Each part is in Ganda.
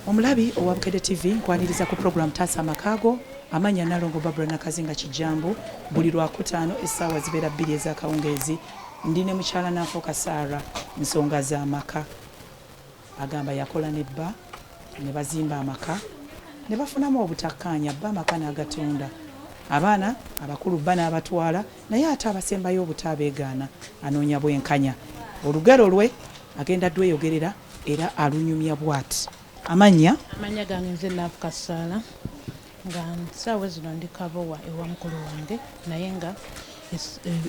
Omulabi owa Bukedde TV nkwaniriza ku program Taasa Amakaago amanya Nalongo Barbara Nakazinga Kijambo buli Lwakutaano essaawa zibeera 2 ez'akawungeezi. Ndi ne mukyala Nanfuuka Sarah nsonga z'amaka. Agamba yakola ne bba ne bazimba amaka ne bafunamu obutakkaanya bba amaka n'agatunda. Abaana abakulu bba n'abatwala naye ate abasembayo obutaabeegaana anoonya bwenkanya. Olugero lwe agenda dweyogerera era alunyumya bw'ati. Amanya gange nze Nanfuuka Sarah nga ssaawa zino ndi Kabowa ewa mukulu wange naye nga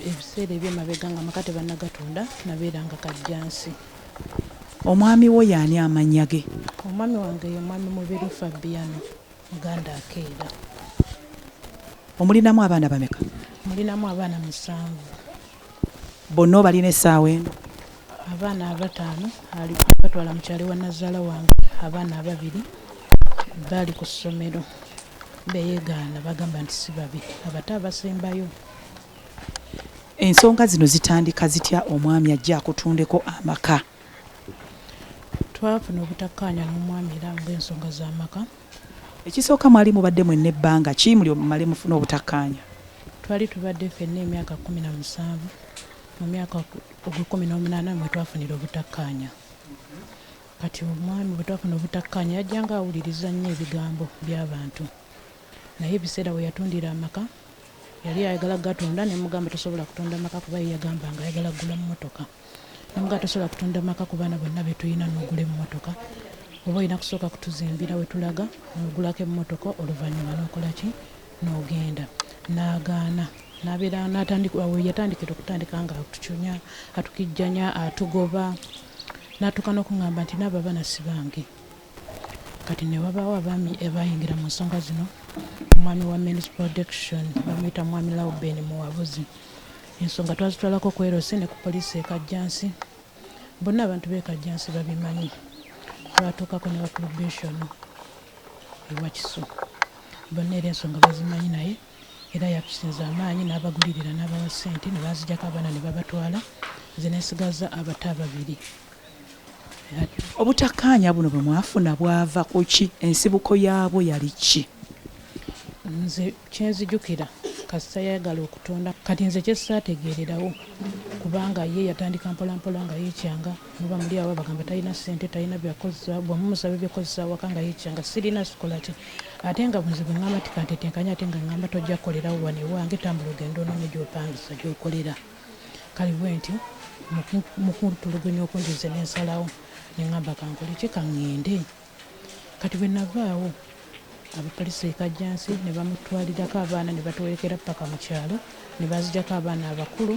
ebiseera eby'emabega nga amaka tebannagatunda nabeeranga Kajjansi. Omwami wo y'ani amannya ge? Omwami wange ye mwami Mubiru Fabiano muganda akeera. Omulinamu abaana bameka? Mulinamu abaana 7. Bonna obalina essaawa eno? Abaana 5 batwala mukyali wa nazaala wange, abaana 2 baali ku ssomero beeyegaana bagamba nti si babi, abato abasembayo. Ensonga zino zitandika zitya omwami ajja akutundeko amaka? Twafuna obutakkaanya n'omwami era ng'ensonga z'amaka. Ekisooka mwali mubadde mwenna ebbanga ki muli mumale mufuna obutakkaanya? Twali tubadde ffenna emyaka 17, mu myaka 18 mwe twafunira obutakkaanya. Kati omwami bwe twafuna obutakkaanya yajjanga awuliriza nnyo ebigambo by'abantu. Naye ebiseera we yatundira amaka yali ayagala gatunda ne mugamba tosobola kutunda maka kuba yagambanga ayagala kugula mmotoka. Ne mugamba tosobola kutunda maka ku baana bonna be tulina n'ogula emmotoka. Oba olina kusooka kutuzimbira we tulaga n'ogulako emmotoka oluvannyuma n'okola ki n'ogenda. N'agaana n'abeera yatandikira okutandika nga atucunya atukijjanya atugoba n'atuuka n'okungamba nti n'abo abaana si bange. Kati ne wabaawo abaami abayingira mu nsonga zino. Omwami wa Men's Protection bamuyita mwami Lauben Muwabuzi. Ensonga twazitwalako ku Erosi ne ku poliisi e Kajjansi. Bonna abantu b'e Kajjansi babimanyi. Twatuukako ne wa probation ewa Kisu. Bonna era ensonga bazimanyi naye era yakusinza amaanyi n'abagulirira n'abawa ssente ne bazijjako abaana ne babatwala nze neesigaza abato 2. Obutakkaanya buno bwe mwafuna bwava ku ki? Ensibuko yaabwo yali ki? Nze kyenzijukira kasita yayagala okutunda kati nze kyesaategeererawo kubanga ye yatandika mpolampola nga yeekyanga muba muli awo bagamba talina ssente talina byakozesa bwemumusaba byakozesa waka nga yeekyanga sirina sikola ki ate nga bunze bwe ŋŋamba tikantetenkanya ate nga ŋŋamba tojja kukolerawo wano ewange tambula ogenda onoonye gy'opangisa gy'okolera. Kale bwe ntyo mukutulugunya okunjize n'ensalawo ne ŋŋamba kankole ki kaŋŋende. Kati bwe navaawo abapoliisi e Kajjansi ne bamutwalirako abaana ne batuwerekera paka mu kyalo ne bazijjako abaana abakulu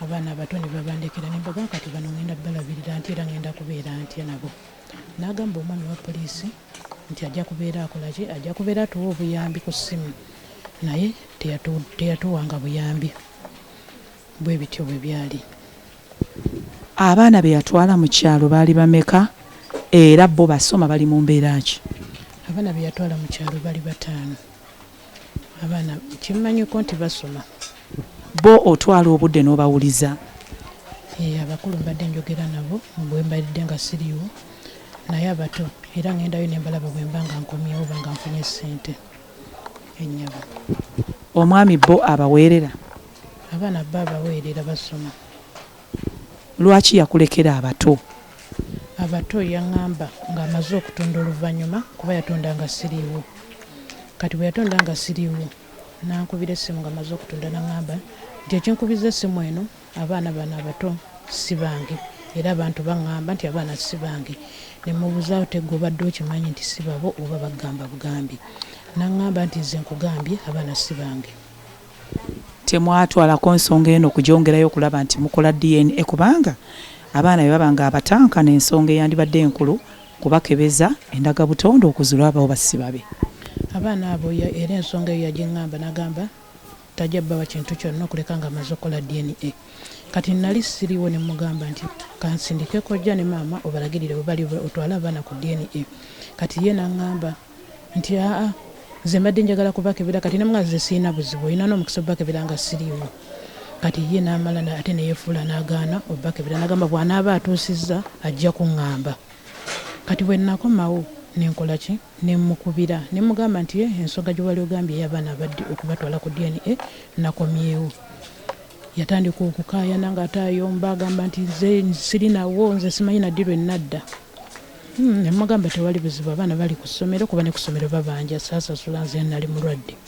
abaana abato ne babandekera ne mbaga kati bano ngenda balabirira nti era ngenda kubeera ntya nabo. N'agamba omwami wa poliisi nti ajja kubeera akola ki ajja kubeera atuwa obuyambi ku ssimu naye teyatuwanga buyambi. Bwe bityo bwe byali. Abaana be yatwala mu kyalo baali bameka era bo basoma bali mu mbeera ki? Abaana be yatwala mu kyalo bali 5. Abaana kimmanyiko nti basoma. Bo otwala obudde n'obawuliza? Abakulu mbadde njogera nabo bwe mbadde nga siriiwo naye abato era ngendayo ne mbalaba bwe mba nga nkomyewo oba nga nfunye ssente ennyabo. Omwami bo abaweerera? Abaana bba abaweerera basoma. Lwaki yakulekera abato? Abato yaŋŋamba ng'amaze okutunda oluvannyuma kuba yatonda nga siriiwo. Kati bwe yatonda nga siriiwo nankubira essimu nga amaze okutunda naŋŋamba nti ekinkubiza essimu eno abaana bano abato si bange era abantu baŋŋamba nti abaana si bange. Ne mubuuzaawo tegwe obadde okimanyi nti si babo oba bagamba bugambi. Naŋŋamba nti nze nkugambye abaana si bange. Temwatwalako nsonga eno kugyongerayo okulaba nti mukola DNA kubanga abaana bwe baba nga abatanka n'ensonga eyandibadde enkulu kubakebeza endaga butonde okuzula abawo basibabe? Abaana abo era ensonga eyo yagiŋŋamba n'agamba tajja bbawa kintu kyonna okuleka nga amaze okukola DNA. Kati nali siriiwo ne mugamba nti kansindike kojja ne maama obalagirire bwe bali otwale abaana ku DNA. Kati ye n'aŋŋamba nti nze mbadde njagala kubakebera kati ne mwaze siina buzibu olina n'omukisa obubakebera nga siriiwo. Kati ye n'amala ate ne yeefuula n'agaana obubakebera n'agamba bw'anaaba atuusizza ajja kuŋŋamba. Kati bwe nakomawo nenkola ki nemukubira nemugamba nti ensonga gye wali ogambye y'abaana abadde okubatwala ku DNA nakomyewo. Yatandika okukaayana ng'ate ayomba agamba nti nze sirinawo, nze simanyi naddi lwe nadda. Nemugamba tewali buzibu, abaana bali ku ssomero kuba ne ku ssomero babanja, saasasula nze nali mulwadde.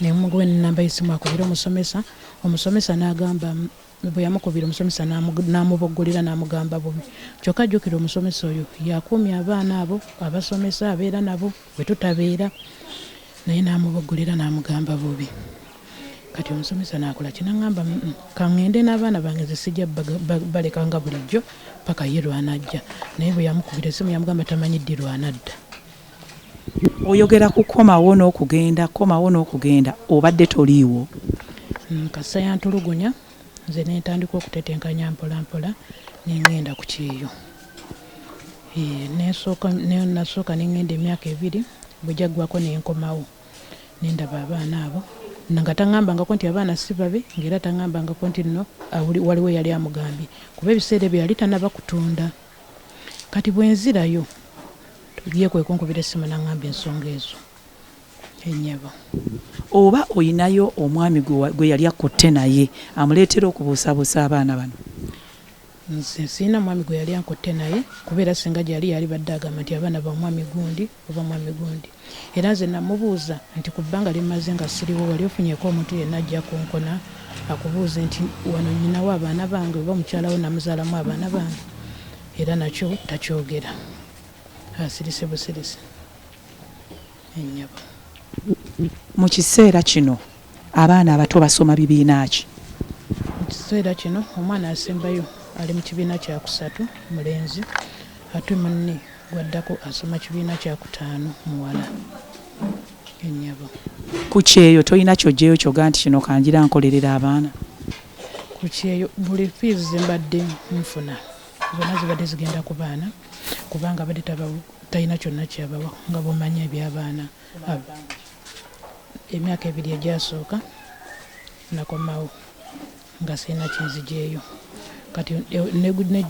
Nemuguwe n'enamba y'essimu akubira omusomesa, omusomesa n'agamba bwe yamukubira omusomesa n'amuboggolera n'amugamba bubi. Kyokka ajjukira omusomesa oyo yakuumya abaana abo abasomesa abeera nabo bwe tutabeera, naye n'amuboggolera n'amugamba bubi. Kati omusomesa n'akola kinaŋŋamba kaŋŋende n'abaana bange nze sijja balekanga bulijjo paka ye lwanajja. Naye bwe yamukubira essimu yamugamba tamanyi ddi lwanadda. Oyogera ku komawo n'okugenda obadde toliiwo? Kasa yantulugunya nze netandika okutetenkanya mpola mpola nengenda ku kyeyo. Nasooka nengenda emyaka 2 bwe jaggwako nenkomawo nendaba abaana abo nga taŋŋambangako nti abaana si babe, ng'era taŋŋambangako nti nno waliwo yali amugambye kuba ebiseera ebyo yali tanaba kutunda. Kati bwe nzirayo ye kwekunkubira essimu n'aŋŋamba ensonga ezo ennyabo. Oba oyinayo omwami gwe yali akutte naye amuleetera okubuusabuusa abaana bano? Nze sirina mwami gwe yali ankutte naye kubeera singa gyali yali badde agamba nti abaana ba mwami gundi oba mwami gundi. Era nze namubuuza nti ku bbanga limaze nga siriwo wali ofunyeeko omuntu yenna ajja kunkona akubuuze nti wano nyinawo abaana bange oba mukyalawo namuzaalamu abaana bange? Era nakyo takyogera. Asirise busirise ennyabo. Mu kiseera kino abaana abato basoma bibiina ki? Mu kiseera kino omwana asembayo ali mu kibiina kya 3 mulenzi, ate munne gwaddako asoma kibiina kya 5 muwala ennyabo. Ku kyeyo tolina kyojjeyo kyoga nti kino kanjira nkolerera abaana? Ku kyeyo buli fees mbadde nfuna zonna zibadde zigenda ku baana kubanga badde talina kyonna kyabawa nga bw'omanya eby'abaana. Emyaka 2 egyasooka nakomawo nga sirina kinzijeeyo. Kati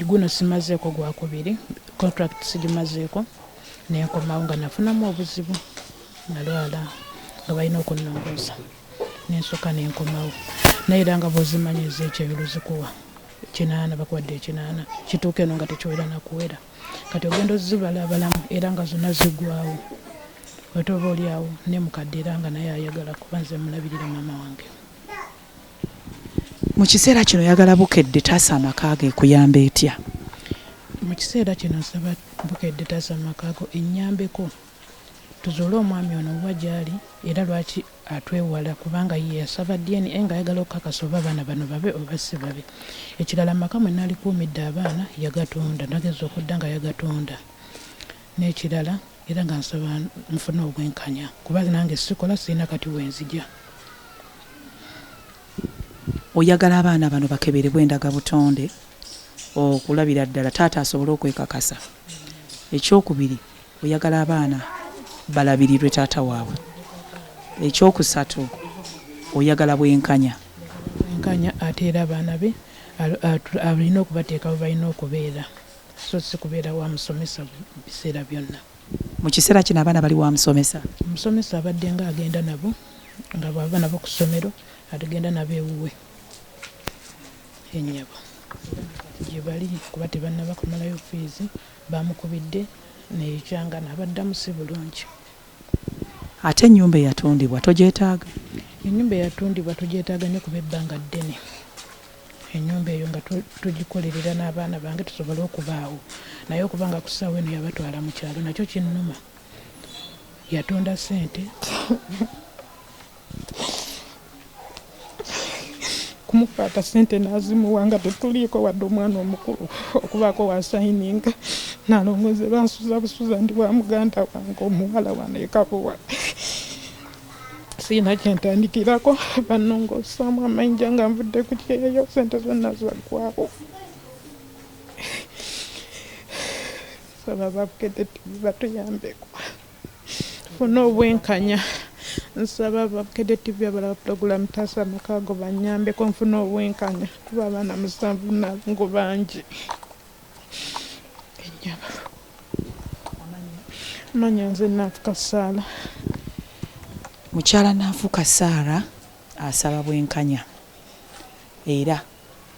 guno simazeeko gwakubiri, contract sigimazeeko, nenkomawo nga nafunamu obuzibu, nalwala nga balina okunnongoosa, nensooka nenkomawo. Naye era nga bw'ozimanya ez'ekyebiro zikuwa 8 bakuwadde 8 kituuka eno nga tekiwera nakuwera. Kati ogenda ozibala abalamu era nga zonna ziggwawo. Ate oba oli awo ne mukadde era nga naye ayagala kuba nze mulabirira maama wange. Mu kiseera kino oyagala Bukedde taasa amaka ge kuyamba etya? Mu kiseera kino nsaba Bukedde taasa amaka go ennyambeko tuzuule omwami ono oba gy'ali era lwaki atwewala kubanga ye yasaba DNA nga ayagala okukakasa oba abaana bano babe oba si babe. Ekirala amaka mwe nalikuumidde abaana yagatunda, nageza okudda nga yagatunda. N'ekirala era nga nsaba nfune obwenkanya kuba nange sikola sirina kati wenzija. Oyagala abaana bano bakeberebwe endaga butonde okulabira ddala taata asobole okwekakasa. Ekyokubiri oyagala abaana balabirirwe taata waabwe. Ekyokusatu oyagala bwenkanya. Bwenkanya ate era abaana be alina okubateeka we balina okubeera, so si kubeera wa musomesa biseera byonna. Mu kiseera kino abaana bali wa musomesa? Omusomesa abadde nga agenda nabo nga bw'ava nabo ku ssomero atagenda nabo ewuwe ennyabo gye bali kuba tebannaba kumalayo fees bamukubidde neekyanga n'abaddamu si bulungi. Ate ennyumba eyatundibwa togyetaaga? Ennyumba eyatundibwa togyetaaga nnyo kuba ebbanga ddene. Ennyumba eyo nga tugikolerera n'abaana bange tusobole okubaawo, naye okubanga ku ssaawa eno yabatwala mu kyalo nakyo kinnuma. Yatonda ssente kumukwata ssente n'azimuwa nga tetuliiko wadde omwana omukulu okubaako wasayininga nalongoze bansuza busuza ndi wa muganda wange omuwala wano ekabuwa. Sirina kyentandikirako bannongoosaamu amayinja nga nvudde ku kyeyo ssente zonna zaggwawo. Saba Bukedde TV batuyambeko tufune obwenkanya. Nsaba Bukedde TV abalaba pulogulaamu taasa amaka go bannyambeko nfune obwenkanya kuba abaana 7 nabo bangi. Ennyaba. Manya nze Nafuka Saara. Mukyala Nafuka Saara asaba bwenkanya era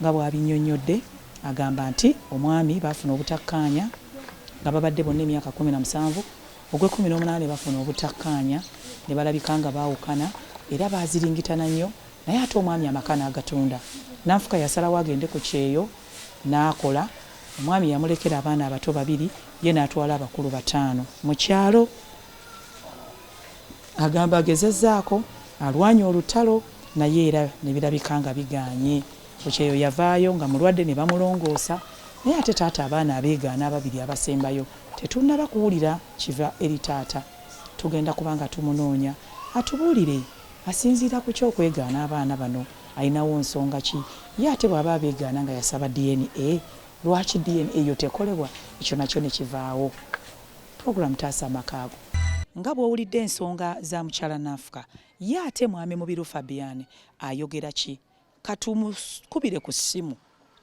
nga bw'abinnyonnyodde agamba nti omwami bafuna obutakkaanya nga babadde bonna emyaka 17 ogwe-18 bafuna obutakkaanya ne balabika nga baawukana era baziringitana nnyo naye ate omwami amaka n'agatunda. Nafuka yasalawo agende ku kyeyo n'akola. Omwami yamulekera abaana abato 2 ye n'atwala abakulu 5 mu kyalo. Agamba agezezzaako alwanya olutalo naye era ne birabika nga biganye. Ku kyeyo yavaayo nga mulwadde ne bamulongoosa naye ate taata abaana abeegaana 2 abasembayo tetunnaba kuwulira kiva eri taata. Tugenda kubanga tumunoonya atubuulire asinziira ku kyokwegaana abaana bano ayinawo nsonga ki ye ate bw'aba abeegaana nga yasaba DNA lwaki DNA yo tekolebwa ekyo nakyo ne kivaawo. Program Taasa Amakaago nga bw'owulidde ensonga za mukyala Nafuka ye ate mwami Mubiru Fabian ayogera ki katumukubire ku ssimu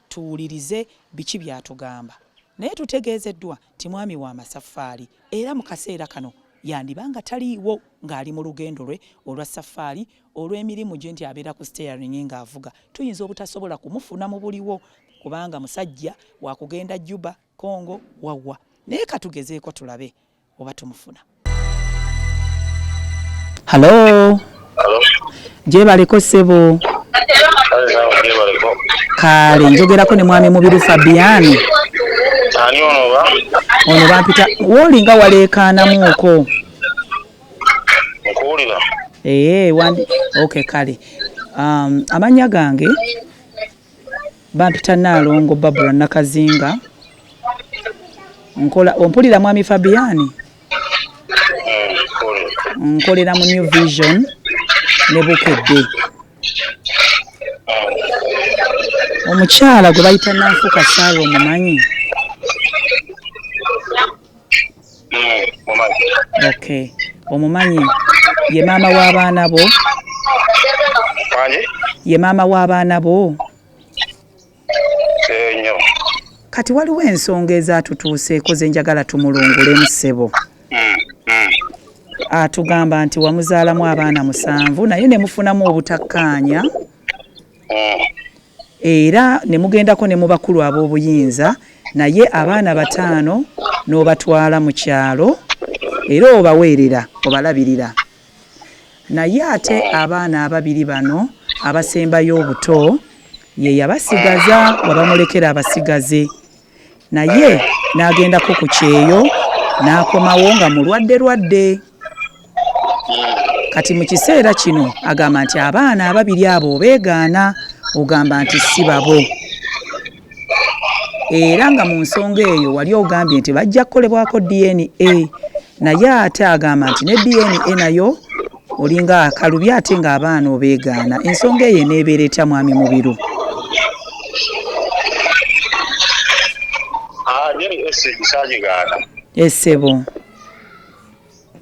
tuwulirize biki byatugamba naye tutegeezeddwa ti mwami wa masaffaali era mu kaseera kano yandibanga taliiwo ng'ali mu lugendo lwe olwa saffaali olw'emirimu gye nti abeera ku steering ng'avuga tuyinza obutasobola kumufuna mu buliwo kubanga musajja wa kugenda Juba Congo wawa naye katugezeeko tulabe oba tumufuna. Halo gyebaleko ssebo kale njogerako ne mwami Mubiru Fabian. Ani ono bampita wolinga waleekaanamuuko nkuwulira wandi okay kale amannya gange bampita Naalongo Barbara Nakazinga ompulira mwami Fabian nkolera mu New Vision ne Bukedde. Omukyala gwe bayita Nafuka Saara omumanyi? Okay omumanyi ye maama w'abaana bo? Ye maama w'abaana bo? Nnyo. Kati waliwo ensonga ezaatutuuseeko ze njagala tumulungulemu ssebo. Atugamba nti wamuzaalamu abaana 7 naye ne mufunamu obutakkaanya era ne mugendako ne mu bakulu ab'obuyinza naye abaana 5 n'obatwala mu kyalo era obaweerera obalabirira naye ate abaana 2 bano abasembayo obuto ye yabasigaza wabamulekera abasigaze naye n'agendako ku kyeyo n'akomawo nga mulwadde. Kati mu kiseera kino agamba nti abaana 2 abo obeegaana ogamba nti si babo era nga mu nsonga eyo wali ogambye nti bajja kukolebwako DNA naye ate agamba nti ne DNA nayo olinga akalubi ate nga abaana obeegaana. Ensonga eyo eneebeera etya mwami Mubiru? Essebo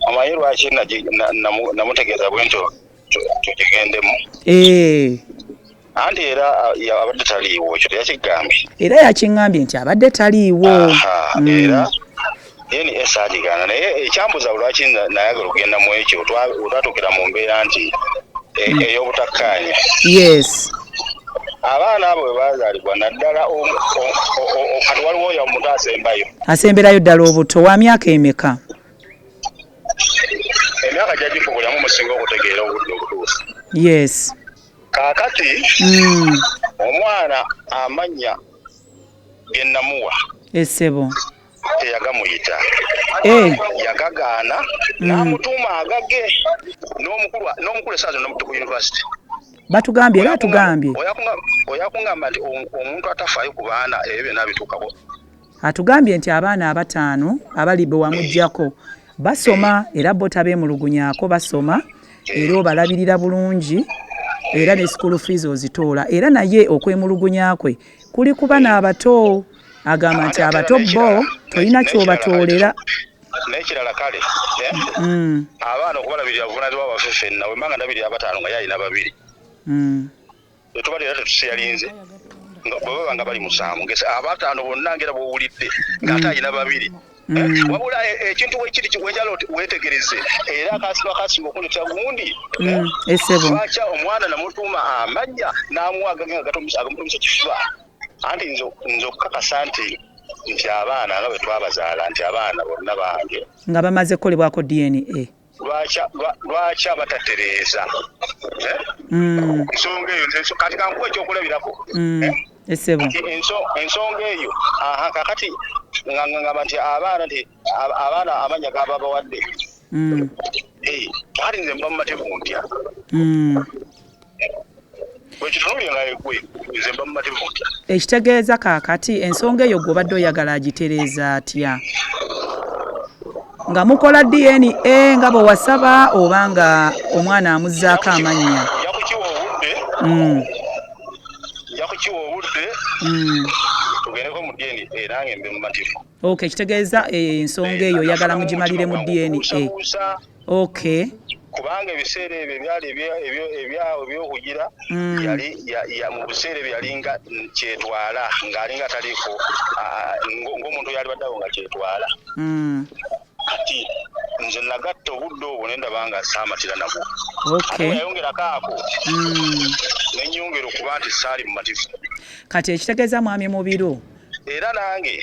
amanyi lwaki namutegeeza bwentyo tugigendemu anti era abadde taliiwo ekyo teyakigambye era yakiŋŋambye nti abadde taliiwo era ye ni esagigaana naye ekyambuza lwaki nayagala okugenda mu ekyo olwatuukira mu mbeera nti ey'obutakkaanya. Yes abaana abo bwe bazaalibwa naddala kati waliwo oyo omuntu asemberayo ddala obuto wa myaka emeka? Emyaka gyagifubulamu musinga okutegeera obudde obutuufu. Yes kaakati omwana amannya ge namuwa essebo teyagamuyita yagagaana n'amutuuma agage n'omukulu esaazi n'omutuku university batugambye era atugambye oyakungamba nti omuntu atafaayo ku baana ebyo byonna bituukako. Atugambye nti abaana 5 abali be wamuggyako basoma era bo tabeemulugunyaako basoma era obalabirira bulungi era ne school fees ozitoola era naye okwemulugunya kwe kuli kuba n'abato. Agamba nti abato bo tolina kyobatoolera. N'ekirala kale abaana okubalabirira buvunaanyizibwa bwaffe ffenna bwe mbanga ndabirira 5 nga ye alina 2 tetubalira tetusiyalinze nga bwe baba nga bali 7 ngese 5 bonna ngera bw'owulidde ng'ate alina 2 wabula ekintu wekiri kiwenjala wetegereze era akasinga okuleta gundi esebo lwaki omwana namutuuma amannya n'amuwa agamutumisa kifuba anti nze okukakasa nti abaana nga bwe twabazaala nti abaana bonna bange nga bamaze kukolebwako DNA lwaki abatatereeza ensonga eyo kati kankuwa ekyokulabirako esebo ensonga eyo kakati ngamba nti abaana amanya gaba bawadde kati nze mba mumatevu ntya nze mba mumatevu ntya ekitegeeza kaakati ensonga eyo gw'obadde oyagala agitereeza atya nga mukola DNA nga bwe wasaba oba nga omwana amuzzaako amannya yakukiwa obudde tugendeko mu DNA nange mbe mumativu okay kitegeeza ensonga eyo oyagala mugimalire mu DNA okay kubanga ebiseera ebyo byali ebyokugira yali mu biseera ebyo yalinga kyetwala ng'alinga taliko ng'omuntu yali baddawo nga kyetwala kati nze nagatta obudde obwo nendaba nga saamatira nabwo yayongerako ako nenyongera okuba nti saali mumativu kati ekitegeeza mwami mu biro era nange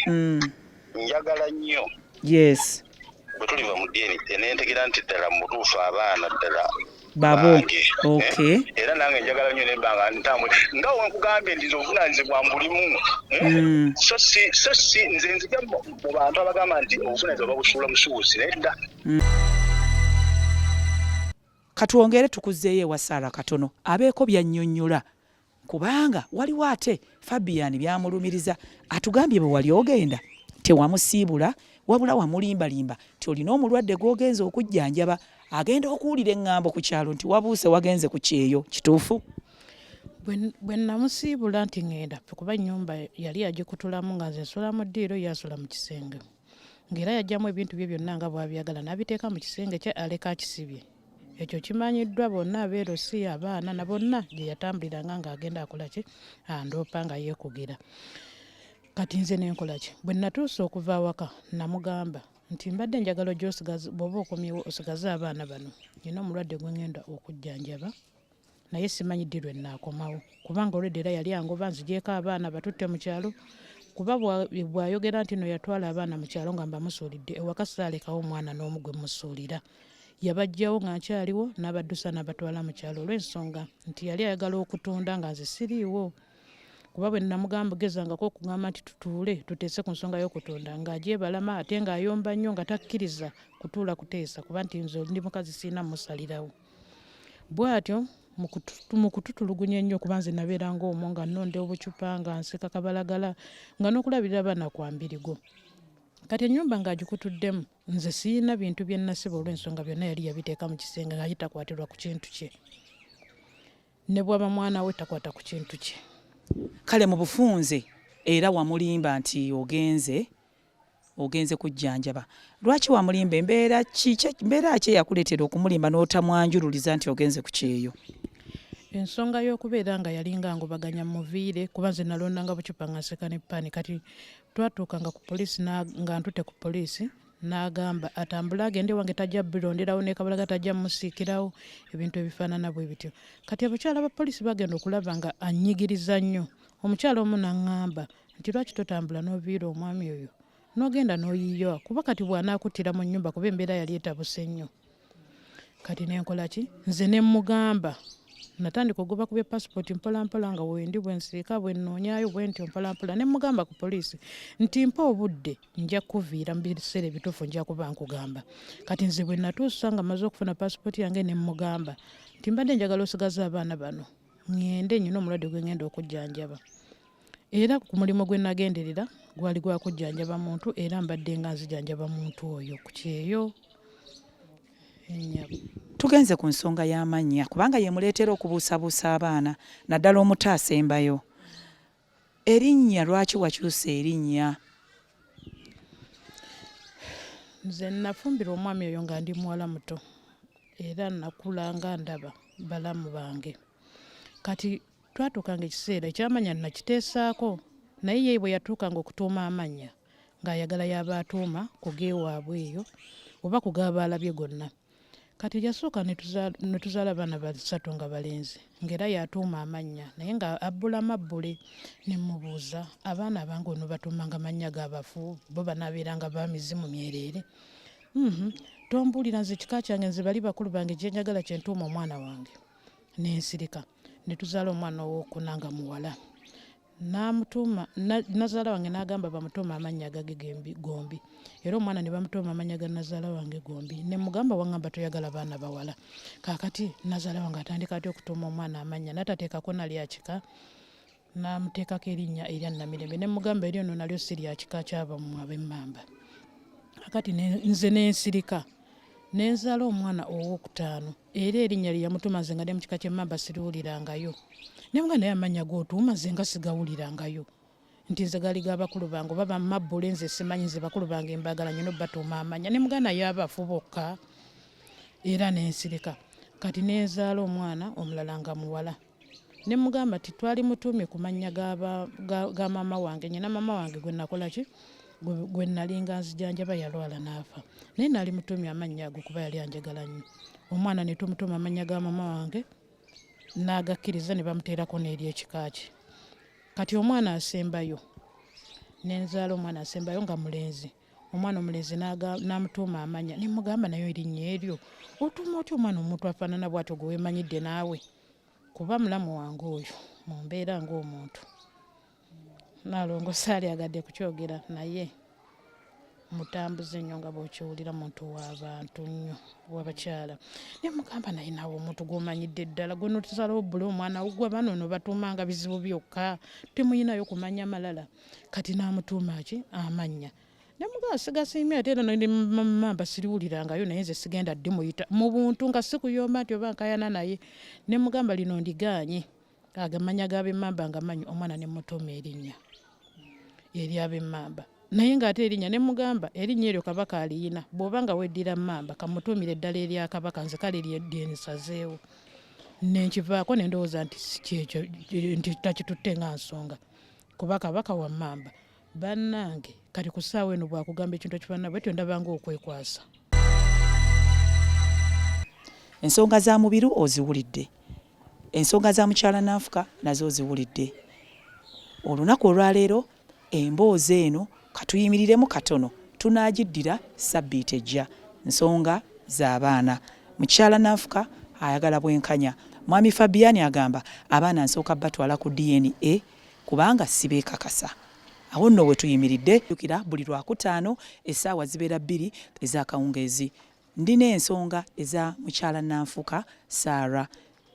njagala nnyo yes bwe tuliva mu DNA nentegera nti ddala mu butuufu abaana ddala babo okay era nange njagala nnyo nembanga ntambule nga wenkugambye ndi obuvunaanyizibwa mbulimu so si nze nzija mu bantu abagamba nti obuvunaanyizibwa babusuula musuuzi nedda katwongere tukuzeeyo ewa Sarah katono abeeko byannyonnyola kubanga waliwo ate Fabian byamulumiriza atugambye bwe wali ogenda tewamusiibula wabula wamulimbalimba ti olina omulwadde gw'ogenza okujjanjaba agenda okuwulira eŋŋambo ku kyalo nti wabuuse wagenze ku kyeyo kituufu bwe namusiibula nti ŋŋenda kuba ennyumba yali yagikutulamu nga nze nsula mu ddiiro yasula mu kisenge ng'era yajjamu ebintu bye byonna nga bw'abyagala n'abiteeka mu kisenge kye aleka akisibye ekyo kimanyiddwa bonna abeerosi abaana na bonna gye yatambuliranga ng'agenda akola ki andoopa nga yeekugira kati nze nenkola ki bwe natuusa okuva awaka namugamba nti mbadde njagala bw'oba okomyewo osigaze abaana bano nina omulwadde gwe ŋŋenda okujjanjaba naye simanyi ddi lwe nnaakomawo kubanga olwedde era yali angoba nzigyeko abaana batutte mu kyalo kuba bw'ayogera nti no yatwala abaana mu kyalo nga mbamusuulidde ewaka saalekawo omwana n'omu gwe musuulira yabajjawo nga nkyaliwo n'abaddusa n'abatwala mu kyalo olw'ensonga nti yali ayagala okutunda nga nze siriiwo kuba bwe namugamba gezangako okugamba nti tutuule tuteese ku nsonga y'okutunda ng'agyebalama ate ng'ayomba nnyo nga takkiriza kutuula kuteesa kuba nti nze ndi mukazi siina musalirawo bw'atyo mu kututulugunya ennyo kuba nze nabeeranga omwo nga nnonda obucupa nga nseka kabalagala nga n'okulabirira abaana kwa mbirigo kati ennyumba ng'agikutuddemu nze siina bintu bye nasiba olw'ensonga byonna yali yabiteeka mu kisenge nga yitakwatirwa ku kintu kye ne bw'aba mwana we takwata ku kintu kye kale mu bufunze era wamulimba nti ogenze kujjanjaba lwaki wamulimba embeera ki eyakuleetera okumulimba n'otamwanjululiza nti ogenze ku kyeyo ensonga y'okubeera nga yalinga ngubaganya muviire kuba nze nalondanga bucupa nga nseka ne paani kati twatuukanga ku poliisi nga ntute ku poliisi n'agamba atambule agende wange tajja bironderawo ne kabalaga tajja musiikirawo ebintu ebifaanana bwe bityo kati abakyala ba poliisi bagenda okulaba nga annyigiriza nnyo omukyala omu n'aŋŋamba nti lwaki totambula n'oviira omwami oyo n'ogenda n'oyiyowa kuba kati bw'anaakuttira mu nnyumba kuba embeera yali etabuse nnyo kati nenkola ki nze ne mugamba natandika ogoba kubye passport mpolampola nga wendi bwensiika bwennoonyaayo bwentyo mpolampola ne mugamba ku poliisi nti mpa obudde nja kuviira mu biseera ebituufu nja kuba nkugamba kati nze bwe natuusa nga maze okufuna passport yange ne mugamba nti mbadde njagala osigaze abaana bano ŋŋende nnyina omulwadde gwe ŋŋenda okujjanjaba era ku mulimu gwe nagenderera gwali gwa kujjanjaba muntu era mbadde nga nzijanjaba muntu oyo ku kyeyo tugenze ku nsonga y'amannya kubanga yemuleetera okubuusabuusa abaana naddala omuto asembayo erinnya lwaki wakyusa erinnya nze nafumbira omwami oyo nga ndi muwala muto era nakula nga ndaba balamu bange kati twatuukanga ekiseera ekyamanya nakiteesaako naye ye bwe yatuukanga okutuuma amannya ng'ayagala y'abaatuuma ku geewaabwe eyo oba ku g'abaalabye gonna. Kati yasooka ne tuzaala abaana basatu nga balenzi ng'era y'atuuma amannya naye nga abbulamu abbule. Ne mubuuza abaana abange ono batuumanga mannya g'abafu bo banaabeeranga ba mizimu myereere. Tombuulira nze kika kyange nze bali bakulu bange gye njagala kye ntuuma omwana wange. N'ensirika ne tuzaala omwana owookuna nga muwala. N'amutuuma nazaala wange n'agamba bamutuuma amannya agage gombi era omwana ne bamutuuma amannya ga nazaala wange gombi. Ne mugamba wangamba toyagala baana bawala. Kaakati nazaala wange atandika ati okutuuma omwana amannya n'atateekako nalya kika n'amuteekako erinnya erya Namirembe. Ne mugamba eryo nno nalyo si lya kika ky'abamu ab'Emmamba. Kakati nze n'ensirika ne nzaala omwana owookutaano era erinnya lye yamutuuma nze nga ne mu kika ky'Emmamba siriwulirangayo. Ne mugamba naye amannya g'otuuma nze nga sigawulirangayo nti nze gali g'abakulu bange oba bamabbule nze simanyi nze bakulu bange mbaagala nnyo batuuma amannya. Ne mugamba naye abafu bokka era n'ensirika. Kati ne nzaala omwana omulala nga muwala. Ne mugamba ti twali mutuume ku mannya ga maama wange. Nnyina maama wange gwe nakola ki gwe nalinga nzijanjaba yalwala n'afa naye nali mutuumye amannya ago kuba yali anjagala nnyo. Omwana ne tumutuuma amannya ga maama wange n'agakkiriza ne bamuteerako n'eri ekika kye. Kati omwana asembayo ne nzaala omwana asembayo nga mulenzi. Omwana omulenzi n'amutuuma amannya. Ne mugamba nayo erinnya eryo otuuma otya omwana omuntu afaanana bw'atyo gwe weemanyidde naawe kuba mulamu wange oyo mu mbeera ng'omuntu. Naalongo saalyagadde kukyogera naye mutambuze nnyo nga bw'okiwulira muntu w'abantu nnyo w'abakyala. Ne mugamba naye naawe omuntu gw'omanyidde ddala gwe notusalawo bbule omwana gwe abaana ono batuumanga bizibu byokka temuyinayo kumanya malala. Kati n'amutuuma ki amannya. Ne mugamba sigasiimye ate era Mmamba siriwulirangayo naye nze sigenda ddi muyita mu buntu nga sikuyomba nti oba nkayana naye. Ne mugamba lino ndigaanye agamanya g'ab'Emmamba nga manyi. Omwana ne mutuuma erinnya ery'ab'Emmamba naye ng'ate erinnya ne mugamba erinnya eryo kabaka aliyina bw'oba nga weddira Mmamba kamutuumire eddala erya kabaka nze kale lyenisazeewo. Nenkivaako ne ndowooza nti kyekyo nti takitutte nga nsonga kuba kabaka wa Mmamba. Bannange kati ku ssaawa eno bwakugamba ekintu ekifaanana bwetyo ndabanga okwekwasa. Ensonga za mubiru oziwulidde, ensonga za mukyala Nanfuka nazo oziwulidde. Olunaku olwaleero emboozi eno katuyimiriremu katono tunaagiddira sabbiiti ejja. Nsonga z'abaana. Mukyala Nanfuka ayagala bwenkanya. Mwami Fabiani agamba abaana nsooka batwala ku DNA kubanga sibeekakasa. Awo nno we tuyimiridde jukira buli Lwakutaano essaawa zibeera 2 ez'akawungeezi. Ndina ensonga eza mukyala Nanfuka Sarah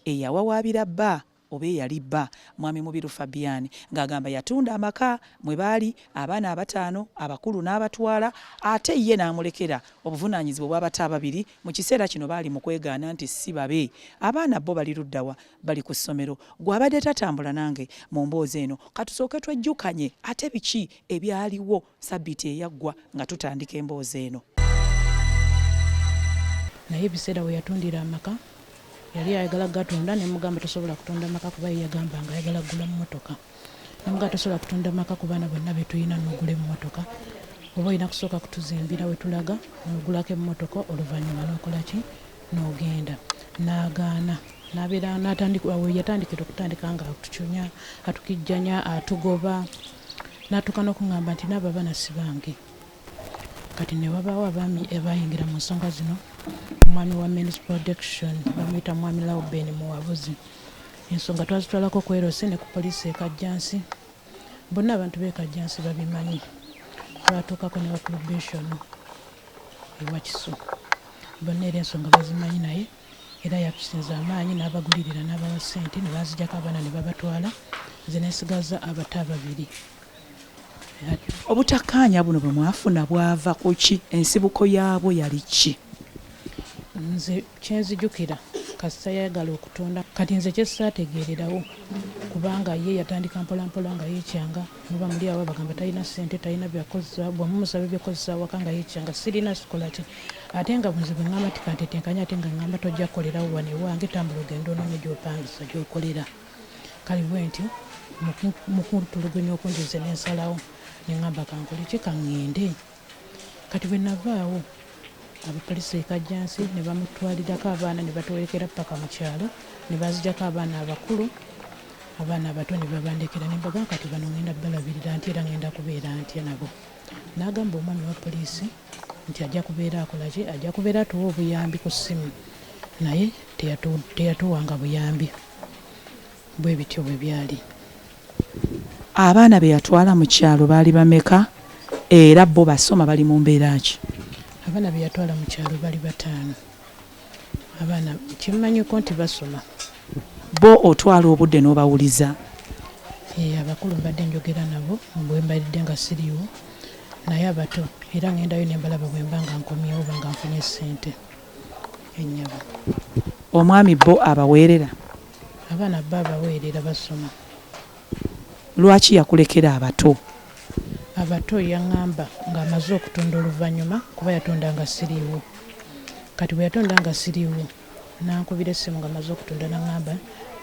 eyawawaabira bba oba eyali bba mwami Mubiru Fabiani ng'agamba yatunda amaka mwe baali abaana abataano abakulu n'abatwala ate ye n'amulekera obuvunaanyizibwa bw'abato ababiri. Mu kiseera kino baali mu kwegaana nti si babe abaana bo bali luddawa bali ku ssomero gw'abadde tatambula nange mu mboozi eno katusooke twejjukanye ate biki ebyaliwo sabbiiti eyaggwa nga tutandika emboozi eno. Naye ebiseera we yatundira amaka yali ayagala gatunda ne mugamba tosobola kutunda maka kuba yagamba nga ayagala kugula mmotoka. Ne mugamba tosobola kutunda maka ku baana bonna be tulina n'ogula emmotoka oba olina kusooka kutuzimbira we tulaga n'ogulako emmotoka oluvannyuma n'okola ki n'ogenda. N'agaana n'abeera yatandikira okutandika nga atucunya atukijjanya atugoba n'atuuka n'okungamba nti n'abo abaana si bange. Kati ne wabaawo abaami abayingira mu nsonga zino. Omwami wa Men's Protection bamuyita mwami Lauben Muwabuzi. Ensonga twazitwalako ku Erosi ne ku poliisi ekajjansi. Bonna abantu b'ekajjansi babimanyi. Twatuukako ne wa probation ewa Kisu. Bonna era ensonga bazimanyi naye era yatusinza amaanyi n'abagulirira n'abawa ssente ne bazijjako abaana ne babatwala. Nze neesigaza abato ababiri. Obutakkaanya buno bwe mwafuna bwava ku ki? Ensibuko yaabwo yali ki? Nze kyenzijukira kasita yayagala okutunda kati nze kyesaategeererawo kubanga ye yatandika mpolampola nga yeekyanga muba muli awo bagamba talina ssente talina byakozesa bwamumusaba byakozesa waka nga yeekyanga sirina sikola ki ate nga nze bwe ŋŋamba ti kantetenkanya ate nga ŋŋamba tojja kukolerawo wano ewange tambula ogenda onoonye gy'opangisa gy'okolera kale bwe ntyo mu kutulugunya okunjize n'ensalawo neŋŋamba kankole ki kaŋŋende. Kati bwe navaawo abapoliisi ekajjansi ne bamutwalirako abaana ne batwolekera paka mu kyalo ne bazijjako abaana abakulu, abaana abato ne babandekera ne mbaga kati bano ngenda balabirira nti era ngenda kubeera ntya nabo. N'agamba omwami wa poliisi nti ajja kubeera akola ki, ajja kubeera atuwa obuyambi ku ssimu, naye teyatuwanga buyambi. Bwe bityo bwe byali. Abaana be yatwala mu kyalo baali bameka era bo basoma bali mu mbeera ki? Abaana be yatwala mu kyalo bali 5. Abaana kimanyiko nti basoma. Bo otwala obudde n'obawuliza? Abakulu mbadde njogera nabo bwe mbadde nga siriwo, naye abato era ngendayo ne mbalaba bwe mba nga nkomyewo oba nga nfunye ssente ennyabo. Omwami bo abaweerera? Abaana bo abaweerera basoma. Lwaki yakulekera abato? Abato yaŋŋamba ng'amaze okutunda oluvannyuma kuba yatonda nga siriiwo. Kati bwe yatonda nga siriiwo nankubira essimu nga amaze okutunda naŋŋamba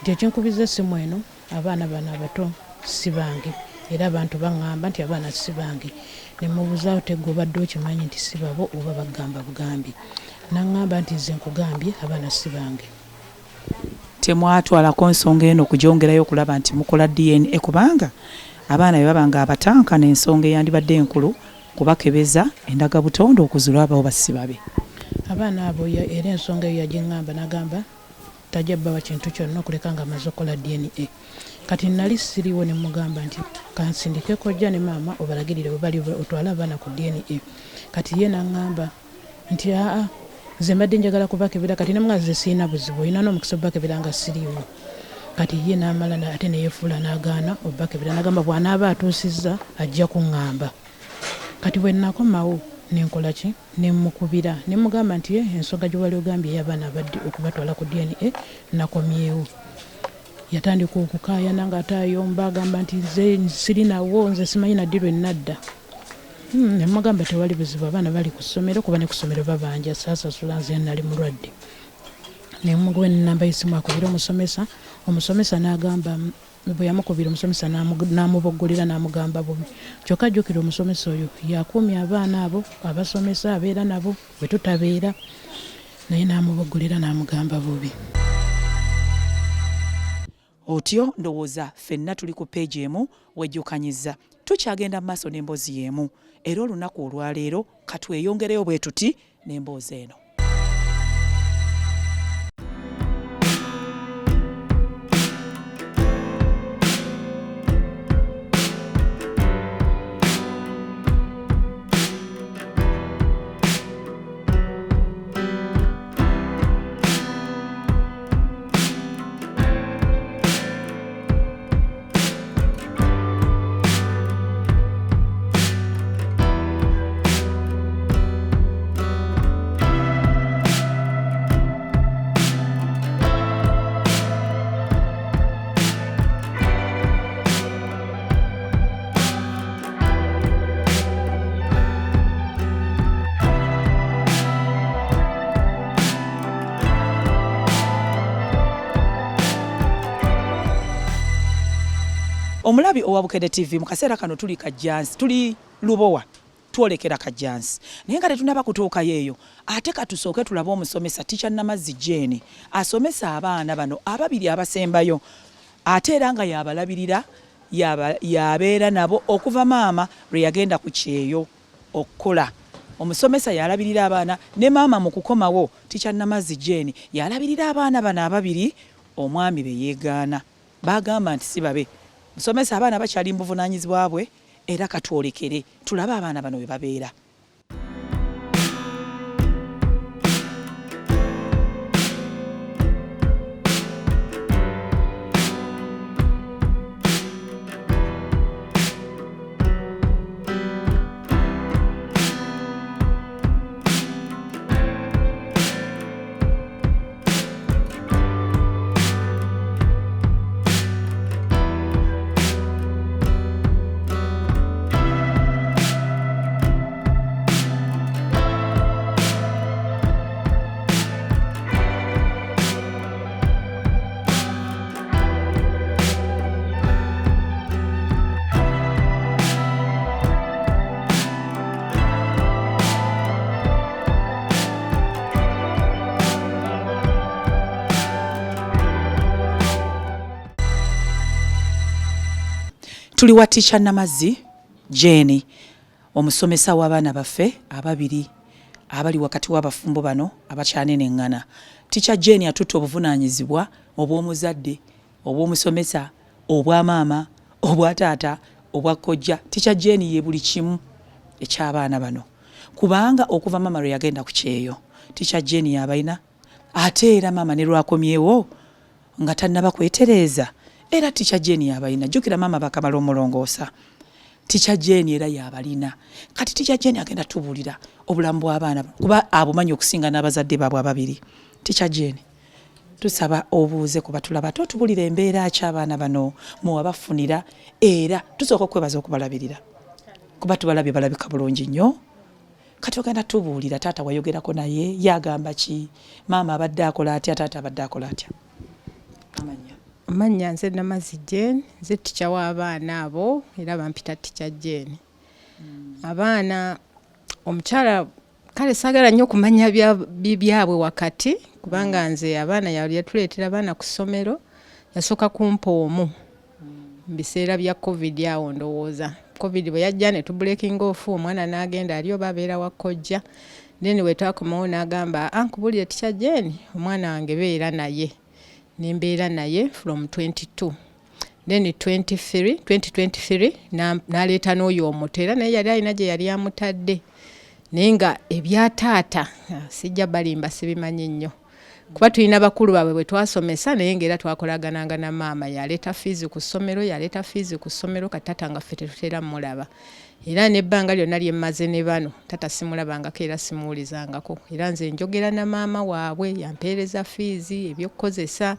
nti ekinkubiza essimu eno abaana bano abato si bange era abantu baŋŋamba nti abaana si bange. Ne mubuuzaawo tegga obadde okimanyi nti si babo oba bagamba bugambi. Naŋŋamba nti nze nkugambye abaana si bange. Temwatwalako nsonga eno okugyongerayo okulaba nti mukola DNA kubanga abaana bwe baba nga abatanka n'ensonga eyandibadde enkulu kubakebeza endaga butonde okuzula abawo basibabe? Abaana abo era ensonga eyo yagiŋŋamba n'agamba tajja bbawa kintu kyonna okuleka nga amaze okukola DNA. Kati nali siriiwo ne mugamba nti kansindike kojja ne maama obalagirire bwe bali otwale abaana ku DNA. Kati ye n'aŋŋamba nti aa nze mbadde njagala kubakebera kati nemwaze siina buzibu olina n'omukisa obakebera nga siriiwo. Kati ye n'amala ate neyefuula n'agaana obakebera n'agamba bw'anaaba atuusizza ajja kuŋŋamba. Kati bwe nakomawo nenkola ki nemukubira nemugamba nti ensonga gye wali ogambye ey'abaana abadde okubatwala ku DNA nakomyewo. Yatandika okukaayana nga atayomba agamba nti nze sirinawo nze simanyi naddi lwe nadda. Nemugamba tewali buzibu abaana bali ku ssomero kuba ne ku ssomero babanja saasasula nze nali mulwadde. Nemugwe nnamba y'essimu akubira omusomesa, omusomesa n'agamba bwe yamukubira omusomesa n'amuboggolera n'amugamba bubi. Kyokka jjukira omusomesa oyo yakuumya abaana abo abasomesa abeera nabo bwe tutabeera, naye n'amuboggolera n'amugamba bubi. Otyo ndowooza ffenna tuli ku peegi emu wejjukanyiza. Tukyagenda mu maaso n'emboozi y'emu era olunaku olwaleero katweyongereyo bwe tuti n'emboozi eno. Omulabi owa Bukedde TV mu kaseera kano tuli Kajjansi, tuli Lubowa twolekera Kajjansi. Naye nga tetunaba kutuukayo eyo ate katusooke tulabe omusomesa Teacher Namazzi Jane asomesa abaana bano ababiri abasembayo ate era nga yabalabirira yabeera nabo okuva maama lwe yagenda ku kyeyo okukola. Omusomesa yalabirira abaana ne maama mu kukomawo Teacher Namazzi Jane yalabirira abaana bano ababiri omwami be yeegaana. Bagamba nti si babe. Musomesa abaana bakyali mbuvunaanyizibwa bwe era katwolekere tulabe abaana bano bwe babeera. tuli wa Teacher Namazzi Jane omusomesa w'abaana baffe ababiri abali wakati w'abafumbo bano abakyanenengana. Teacher Jane atutte obuvunaanyizibwa obw'omuzadde, obw'omusomesa, obwa maama, obwa taata, obwa kojja. Teacher Jane ye buli kimu eky'abaana bano, kubanga okuva maama lwe yagenda ku kyeyo Teacher Jane yabalina, ate era maama ne lwakomyewo nga tannaba kwetereeza era Teacher Jane yabalina. Jjukira maama bakamala omulongoosa, Teacher Jane era yabalina. Kati Teacher Jane agenda tubuulira obulamu bw'abaana kuba abumanyi okusinga n'abazadde baabwe ababiri. Teacher Jane, tusaba obuuze kuba tulaba totubulira embeera ky'abaana bano muwabafunira era tusooka okwebaza okubalabirira kuba tubalabye balabika bulungi nnyo. Kati ogenda tubuulira taata wayogerako naye yagamba ki, maama abadde akola atya, taata abadde akola atya? Amanya nze Namazzi Jane, nze teacher w'abaana abo era bampita Teacher Jane. Abaana omukyala kale saagala nnyo okumanya byabwe wakati kubanga nze abaana yali yatuleetera abaana ku ssomero yasooka kumpa omu mu biseera bya covid awo ndowooza. Covid bwe yajja ne tubulekinga ofu omwana n'agenda ali oba abeera wa kojja. Then we twakomawo n'agamba ankubulire Teacher Jane omwana wange beera naye. Nembeera naye from 22. Then 2023 n'aleeta n'oyo omuto era naye yali alina gye yali amutadde. Naye nga ebya taata sijja balimba sibimanyi nnyo kuba tulina bakulu baabwe bwe twasomesa naye ng'era twakolagananga na maama yaleeta fiizi ku ssomero kati taata nga ffe tetutera mulaba. Era n'ebbanga lyonna lye mmaze ne bano taata simulabangako era simuwulizangako. Era nze njogera na maama waabwe yampeereza fiizi ebyokukozesa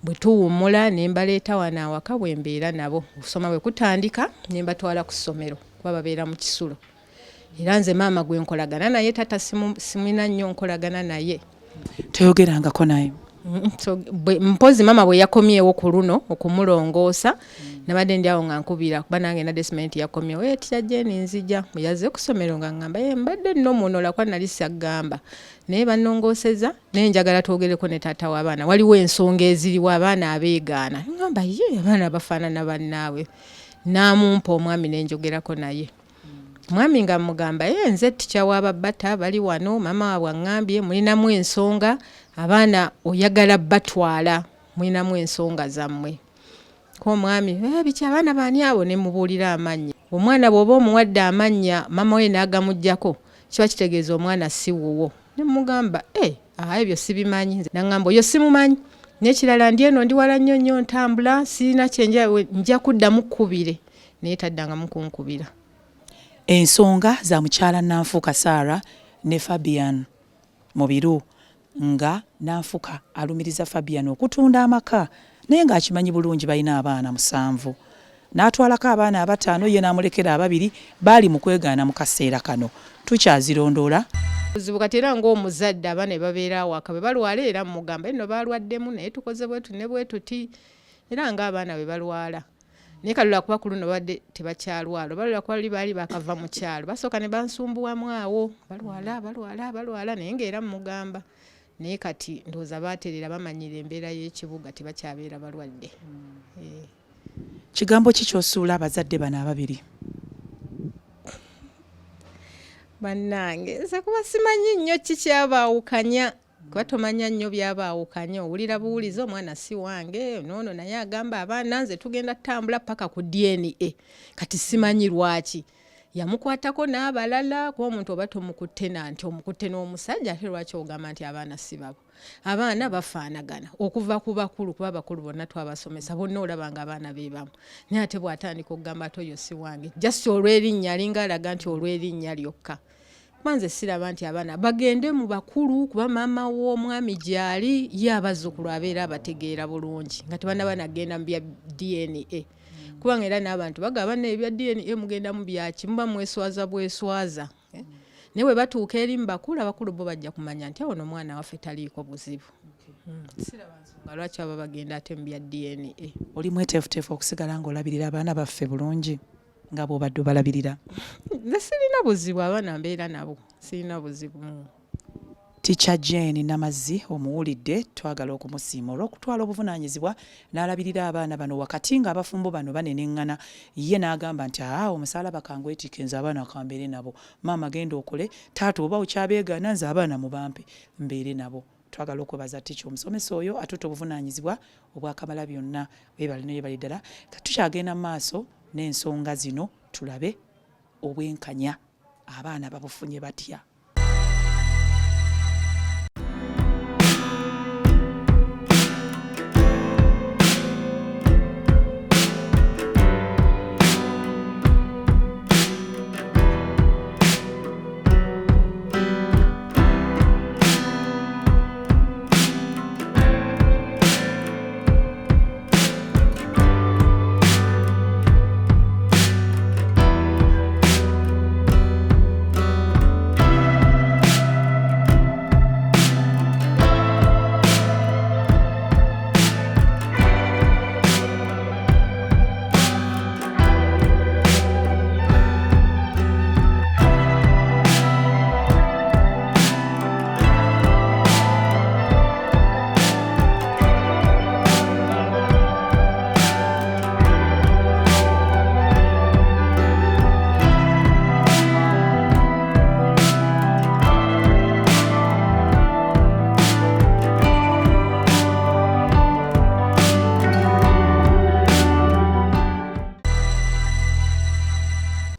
bwe tuwummula ne mbaleeta wano awaka bwe mbeera nabo. Okusoma bwe kutandika ne mbatwala ku ssomero kuba babeera mu Kisulo. Era nze maama gwe nkolagana naye taata simulina nnyo nkolagana naye. Toyogerangako naye? Mpozi maama bwe yakomyewo ku luno okumulongoosa nabadde ndi awo nga nkubira kuba nange nadde simanyi nti yakomyewo Teacher Jane nzija bwe yazze ku ssomero nga ngamba mbadde nno munola kwa nali saggamba naye bannongooseza naye njagala twogereko ne taata w'abaana waliwo ensonga eziriwo abaana abeegaana. Ngamba ye abaana bafaanana bannaabwe. N'amumpa omwami ne njogerako naye. Mwami nga mugamba nze teacher w'ababbata bali wano maama waabwe aŋŋambye mulinamu ensonga abaana oyagala batwala mulinamu ensonga zammwe. Ko mwami biki abaana baani abo ne mubuulira amannya. Omwana bw'oba omuwadde amannya maama we n'agamuggyako kiba kitegeeza omwana si wuwo. Ne mugamba ebyo sibimanyi. Naŋŋamba oyo simumanyi n'ekirala ndi eno ndi wala nnyo ntambula sirina nja kuddamu kkubire naye taddangamu kunkubira. Ensonga za mukyala Nanfuka Sarah ne Fabian Mubiru nga Nanfuka alumiriza Fabian okutunda amaka naye ng'akimanyi bulungi balina abaana 7. N'atwalako abaana 5 ye n'amulekera 2 baali mu kwegaana mu kaseera kano. Tukyazirondoola buzibu kati era ng'omuzadde abaana babeera awaka bwe balwala era mugamba eno balwaddemu naye tukoze bwetu ne bwetuti era ng'abaana bwe balwala. Naye kalula kuba ku luno badde tebakyalwala balula kuba baali bakava mu kyalo basooka ne bansumbuwamu awo balwala naye ng'era mugamba naye kati ndowooza baaterera bamanyira embeera y'ekibuga tebakyabeera balwadde. Kigambo ki ky'osuula abazadde bano ababiri? Bannange nze kuba simanyi nnyo kikyabaawukanya kuba tomanya nnyo byabaawukanya owulira buwuliza omwana si wange noono naye agamba abaana nze tugenda tutambula paka ku DNA kati simanyi lwaki yamukwatako n'abalala kuba omuntu oba tomukutte nanti omukutte n'omusajja ate lwaki ogamba nti abaana si babo. Abaana bafaanagana okuva ku bakulu kuba abakulu bonna twabasomesa bonna olabanga abaana beebamu naye ate bw'atandika okugamba ati oyo si wange just olw'erinnya alinga alaga nti olw'erinnya lyokka. Manze siraba nti abaana bagende mu bakulu kuba maama w'omwami gyali ye abazzukulu abeera abategeera bulungi nga tebanaba nagenda mu bya DNA kubanga era n'abantu bagaba n'ebya DNA mugenda mu byaki muba mweswaza bweswaza naye bwe batuuka eri mu bakulu abakulu bo bajja kumanya nti awo n'omwana waffe taliiko buzibu. Siraba nsonga lwaki baba bagenda ate mu bya DNA. Oli mweteefuteefu okusigala ng'olabirira abaana baffe bulungi nga bw'obadde obalabirira? Nze sirina buzibu abaana mbeera nabo sirina buzibu. Teacher Jane Namazzi omuwulidde twagala okumusiima olw'okutwala obuvunaanyizibwa n'alabirira abaana bano wakati nga abafumbo bano baneneŋŋana ye n'agamba nti omusalaba kangwetike nze abaana kambeere nabo maama genda okole taata oba okyabeegaana nze abaana mubampe mbeere nabo. Twagala okwebaza ticha omusomesa oyo atutte obuvunaanyizibwa obwakamala byonna weebale neyeebali ddala. Tukyagenda mu maaso n'ensonga zino tulabe obwenkanya abaana babufunye batya.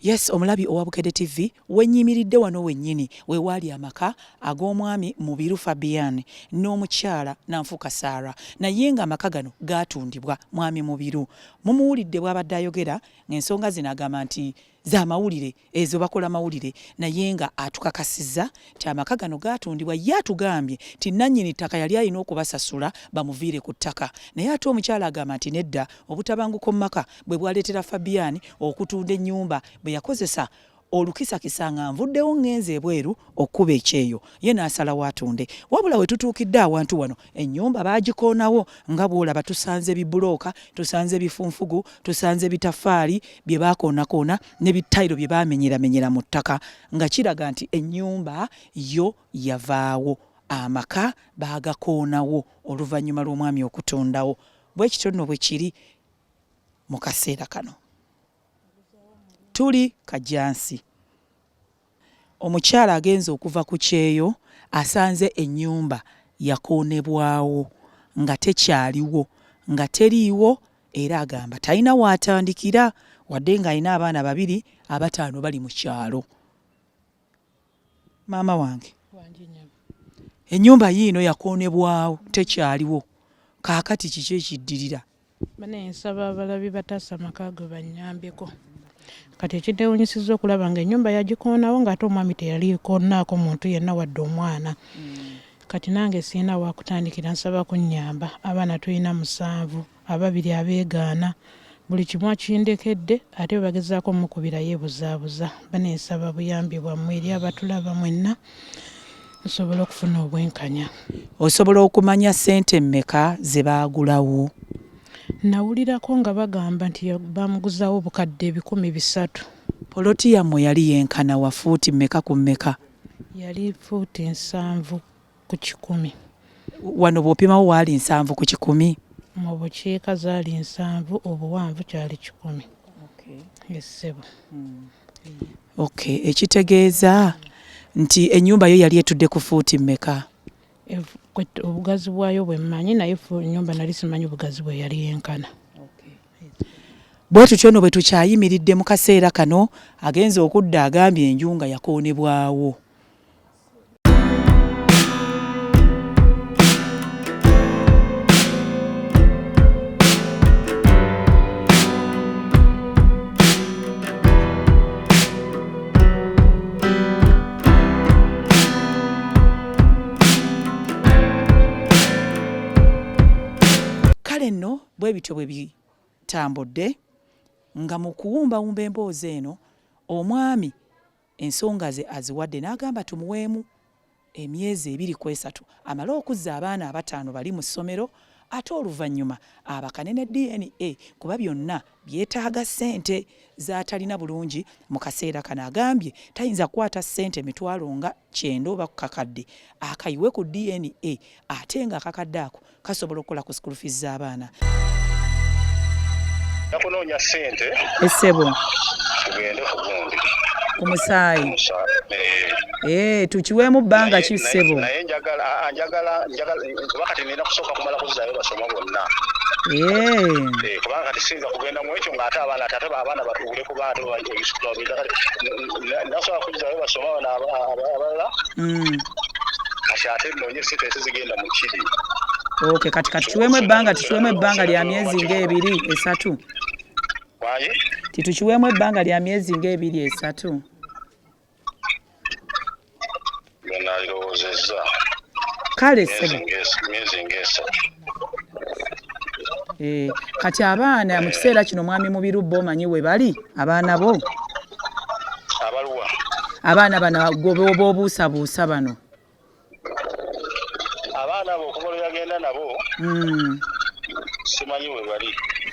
Yes, omulabi owa Bukedde TV wenyimiridde wano wennyini wewaali amaka ag'omwami Mubiru Fabian n'omukyala Nanfuka Sarah naye nga amaka gano gaatundibwa mwami Mubiru. Mumuwulidde bw'abadde ayogera ng'ensonga zino agamba nti z'amawulire ezo bakola mawulire naye nga atukakasizza nti amaka gano gaatundibwa ye atugambye nti nannyini ttaka yali alina okubasasula bamuviire ku ttaka naye ate omukyala agamba nti nedda obutabanguko mu maka bwe bwaleetera Fabian okutunda ennyumba bwe yakozesa olukisakisa nga nvuddewo ngenze ebweru okuba ekyeyo ye n'asalawo atunde. Wabula we tutuukidde awantu wano ennyumba baagikoonawo nga bw'olaba tusanze bibulooka tusanze bifunfugu tusanze bitafaali bye baakoonakoona ne bitayiro bye baamenyeramenyera mu ttaka nga kiraga nti ennyumba yo yavaawo amaka baagakoonawo oluvannyuma lw'omwami okutondawo. Bwe kityo nno bwe kiri mu kaseera kano. Tuli Kajansi. Omukyala agenze okuva ku kyeyo asanze ennyumba yakoonebwawo nga tekyaliwo nga teriiwo era agamba talina waatandikira wadde ng'alina abaana babiri abataano bali mu kyalo. Maama wange ennyumba yiino yakoonebwawo tekyaliwo kaakati kiki ekiddirira? Bane nsaba abalabi bataasa amaka go bannyambeko. Kati ekitewunyisizza okulaba nga ennyumba yagikoonawo ng'ate omwami teyalikoonako muntu yenna wadde omwana. Kati nange sirina wakutandikira nsaba kunnyamba. Abaana tulina 7 ababiri abeegaana buli kimu akindekedde ate bagezaako mukubira yeebuzaabuza. Bane nsaba buyambi bwammwe eri abatulaba mwenna nsobola okufuna obwenkanya. Osobola okumanya ssente mmeka ze baagulawo? Nawulirako nga bagamba nti bamuguzawo obukadde 300. Poloti yammwe yali yenkana wa fuuti mmeka ku mmeka? Yali fuuti 7 ku 10. Wano bw'opimawo waali 7 ku 10? Mu bukiika zaali 7 obuwanvu kyali 10. Essebo. Okay, ekitegeeza nti ennyumba yo yali etudde ku fuuti mmeka? Obugazi bwayo bwe mmanyi naye ennyumba nali simanyi obugazi bwe yali yenkana. Bwe tutyo nno bwe tukyayimiridde mu kaseera kano agenze okudda agambye enju nga yakoonebwawo. Kale nno bwe bityo bwe bitambudde nga mu kuwumbawumba emboozi eno omwami ensonga ze aziwadde n'agamba tumuweemu emyezi 2 ku 3 amale okuzza abaana 5 bali mu ssomero ate oluvannyuma abakane ne DNA kuba byonna byetaaga ssente z'atalina bulungi mu kaseera kano. Agambye tayinza kukwata ssente emitwalo nga 9 oba kakadde akayiwe ku DNA ate nga akakadde ako kasobola okukola ku school fees z'abaana. Nakunoonya ssente Essebo tugende ku gundi ku musaayi tukiweemu bbanga ki ssebo? Naye njagala kuba kati nina kusooka kumala kuzaayo basoma bonna. Kubanga kati sinza kugenda mu ekyo ng'ate abaana batuule ku bantu ebisukula nasobola kuzaayo basoma bano abalala kati ate noonye sente ezigenda mu kiri. Okay, kati tukiweemu ebbanga lya myezi nga 2-3. Wayi? Titukiweemu ebbanga lya myezi nga 2-3. Nalirowoozezza. Kale ssebo. Myezi nga 3. Kati abaana mu kiseera kino mwami Mubirubba omanyi we bali abaana bo? Abaluwa? Abaana bano gobe obuusabuusa bano. Abaana abo okuva lwe yagenda nabo simanyi we bali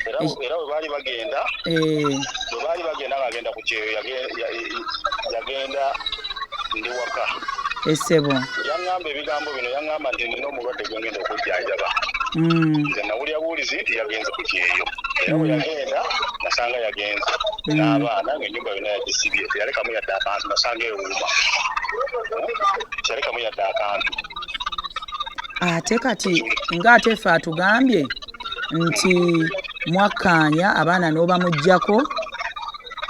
era we baali bagenda ng'agenda ku kyeyo yagenda ndi waka. Essebo yaŋŋamba ebigambo bino, yaŋŋamba nti nina omulwadde gwe ngenda okujjanjaba. Nze nawulira buulizi nti yagenze ku kyeyo era bwe yagenda nasanga yagenze n'abaana ng'ennyumba yonna yagisibye teyalekamu yadde akantu. Nasanga ewuuma teyalekamu yadde akantu. ate kati ng'ate ffe atugambye nti mwakkaanya abaana n'obamuggyako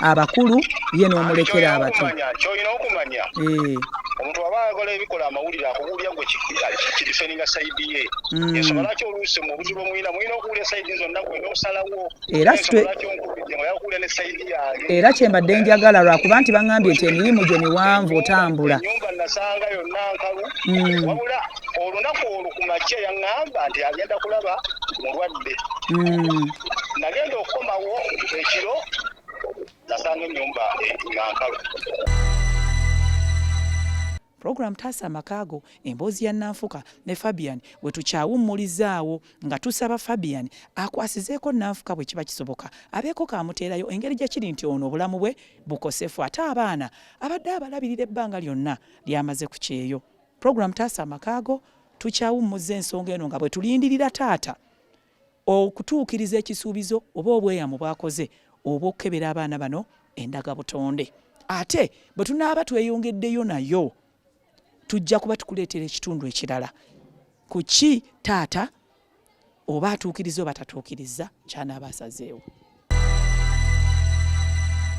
abakulu ye n'omulekera abato. Ky'olina okumanya omuntu aba akola ebikola amawulire akubuulya gwe kiriferinga sayidi ye. Ensonga lwaki oluusi mu buzibu mulina okuwulya sayidi zonna gwe n'osalawo. Era kyembadde njagala lwakuba nti baŋŋambye nti emirimu gye miwanvu otambula. Ennyumba nasanga yonna nkalu wabula olunaku olwo ku makya yaŋŋamba nti agenda kulaba mulwadde. Nagenda okukomawo ekiro nasanga ennyumba nga nkalu. Program Taasa Amakaago, emboozi ya Nanfuka ne Fabian bwe tukyawummulizaawo nga tusaba Fabian akwasizeeko Nanfuka bwe kiba kisoboka abeeko kaamuteerayo engeri gye kiri nti ono obulamu bwe bukosefu ate abaana abadde abalabirira ebbanga lyonna lyamaze ku kyeyo. Program Taasa Amakaago tukyawummuza ensonga eno nga bwe tulindirira taata okutuukiriza ekisuubizo oba obweyamu bw'akoze oba okukebera abaana bano endaga butonde. Ate bwe tunaaba tweyongeddeyo nayo tujja kuba tukuleetera ekitundu ekirala. Ku ki taata oba atuukiriza oba tatuukiriza ky'anaaba asazeewo.